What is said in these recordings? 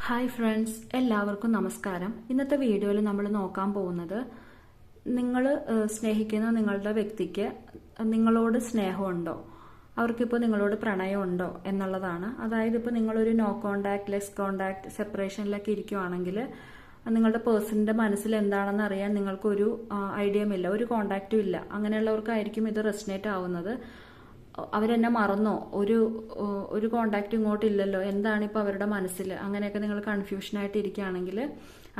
Hi friends, എല്ലാവർക്കും നമസ്കാരം. ഇന്നത്തെ വീഡിയോയിൽ നമ്മൾ നോക്കാൻ പോകുന്നത് നിങ്ങൾ സ്നേഹിക്കുന്ന നിങ്ങളുടെ വ്യക്തിക്ക് നിങ്ങളോട് സ്നേഹമുണ്ടോ, അവർക്കിപ്പോൾ നിങ്ങളോട് പ്രണയമുണ്ടോ എന്നുള്ളതാണ്. അതായത് ഇപ്പോൾ നിങ്ങളൊരു നോ കോണ്ടാക്ട്, ലെസ് കോണ്ടാക്ട്, സെപ്പറേഷനിലൊക്കെ ഇരിക്കുവാണെങ്കിൽ നിങ്ങളുടെ പേഴ്സണിന്റെ മനസ്സിൽ എന്താണെന്ന് അറിയാൻ നിങ്ങൾക്കൊരു ഐഡിയയും ഇല്ല, ഒരു കോണ്ടാക്റ്റും ഇല്ല. അങ്ങനെയുള്ളവർക്കായിരിക്കും ഇത് റെസനേറ്റ് ആവുന്നത്. അവരെന്നെ മറന്നോ, ഒരു കോണ്ടാക്ട് ഇങ്ങോട്ടില്ലല്ലോ, എന്താണ് ഇപ്പോൾ അവരുടെ മനസ്സിൽ, അങ്ങനെയൊക്കെ നിങ്ങൾ കൺഫ്യൂഷനായിട്ട് ഇരിക്കുകയാണെങ്കിൽ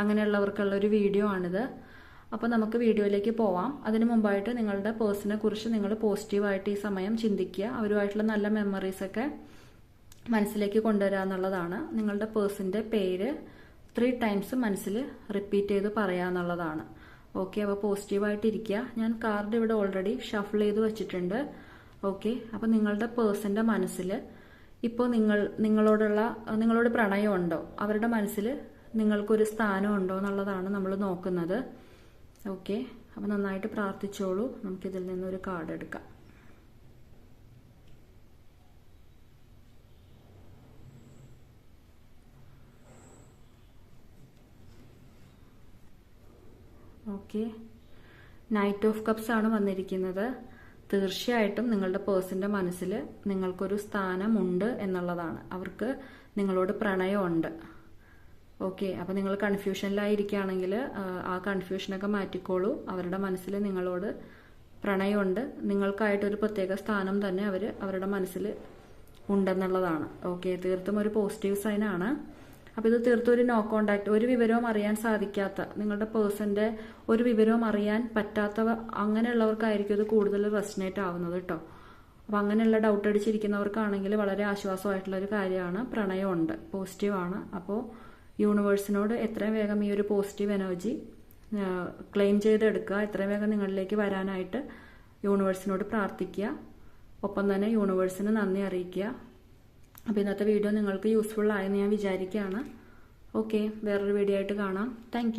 അങ്ങനെയുള്ളവർക്കുള്ള ഒരു വീഡിയോ ആണിത്. അപ്പോൾ നമുക്ക് വീഡിയോയിലേക്ക് പോവാം. അതിനു മുമ്പായിട്ട് നിങ്ങളുടെ പേഴ്സണെ കുറിച്ച് നിങ്ങൾ പോസിറ്റീവായിട്ട് ഈ സമയം ചിന്തിക്കുക. അവരുമായിട്ടുള്ള നല്ല മെമ്മറീസൊക്കെ മനസ്സിലേക്ക് കൊണ്ടുവരിക എന്നുള്ളതാണ്. നിങ്ങളുടെ പേഴ്സണിന്റെ പേര് 3 ടൈംസ് മനസ്സിൽ റിപ്പീറ്റ് ചെയ്ത് പറയുക എന്നുള്ളതാണ്. ഓക്കെ, അപ്പോൾ പോസിറ്റീവായിട്ട് ഇരിക്കുക. ഞാൻ കാർഡ് ഇവിടെ ഓൾറെഡി ഷഫിൾ ചെയ്ത് വെച്ചിട്ടുണ്ട്. ഓക്കെ, അപ്പോൾ നിങ്ങളുടെ പേഴ്സന്റെ മനസ്സിൽ ഇപ്പോൾ നിങ്ങളോട് പ്രണയമുണ്ടോ, അവരുടെ മനസ്സിൽ നിങ്ങൾക്കൊരു സ്ഥാനമുണ്ടോ എന്നുള്ളതാണ് നമ്മൾ നോക്കുന്നത്. ഓക്കെ, അപ്പോൾ നന്നായിട്ട് പ്രാർത്ഥിച്ചോളൂ. നമുക്കിതിൽ നിന്നൊരു കാർഡ് എടുക്കാം. ഓക്കെ, നൈറ്റ് ഓഫ് കപ്സ് ആണ് വന്നിരിക്കുന്നത്. തീർച്ചയായിട്ടും നിങ്ങളുടെ പേഴ്സന്റെ മനസ്സിൽ നിങ്ങൾക്കൊരു സ്ഥാനമുണ്ട് എന്നുള്ളതാണ്. അവർക്ക് നിങ്ങളോട് പ്രണയമുണ്ട്. ഓക്കെ, അപ്പോൾ നിങ്ങൾ കൺഫ്യൂഷനിലായിരിക്കുകയാണെങ്കിൽ ആ കൺഫ്യൂഷനൊക്കെ മാറ്റിക്കോളൂ. അവരുടെ മനസ്സിൽ നിങ്ങളോട് പ്രണയമുണ്ട്. നിങ്ങൾക്കായിട്ടൊരു പ്രത്യേക സ്ഥാനം തന്നെ അവരുടെ മനസ്സിൽ ഉണ്ടെന്നുള്ളതാണ്. ഓക്കെ, തീർത്തും ഒരു പോസിറ്റീവ് സൈൻ ആണ്. അപ്പോൾ ഇത് തീർത്തും ഒരു നോ കോണ്ടാക്ട്, ഒരു വിവരവും അറിയാൻ സാധിക്കാത്ത, നിങ്ങളുടെ പേഴ്സന്റെ ഒരു വിവരവും അറിയാൻ പറ്റാത്തവ, അങ്ങനെയുള്ളവർക്കായിരിക്കും ഇത് കൂടുതൽ റെസനേറ്റ് ആവുന്നത് കേട്ടോ. അപ്പം അങ്ങനെയുള്ള ഡൗട്ട് അടിച്ചിരിക്കുന്നവർക്കാണെങ്കിൽ വളരെ ആശ്വാസമായിട്ടുള്ള ഒരു കാര്യമാണ്. പ്രണയമുണ്ട്, പോസിറ്റീവ് ആണ്. അപ്പോൾ യൂണിവേഴ്സിനോട് എത്രയും വേഗം ഈ ഒരു പോസിറ്റീവ് എനർജി ക്ലെയിം ചെയ്തെടുക്കുക. എത്രയും വേഗം നിങ്ങളിലേക്ക് വരാനായിട്ട് യൂണിവേഴ്സിനോട് പ്രാർത്ഥിക്കുക. ഒപ്പം തന്നെ യൂണിവേഴ്സിന് നന്ദി അറിയിക്കുക. അപ്പോൾ ഇന്നത്തെ വീഡിയോ നിങ്ങൾക്ക് യൂസ്ഫുൾ ആയെന്ന് ഞാൻ വിചാരിക്കുകയാണ്. ഓക്കെ, വേറൊരു വീഡിയോ ആയിട്ട് കാണാം. താങ്ക്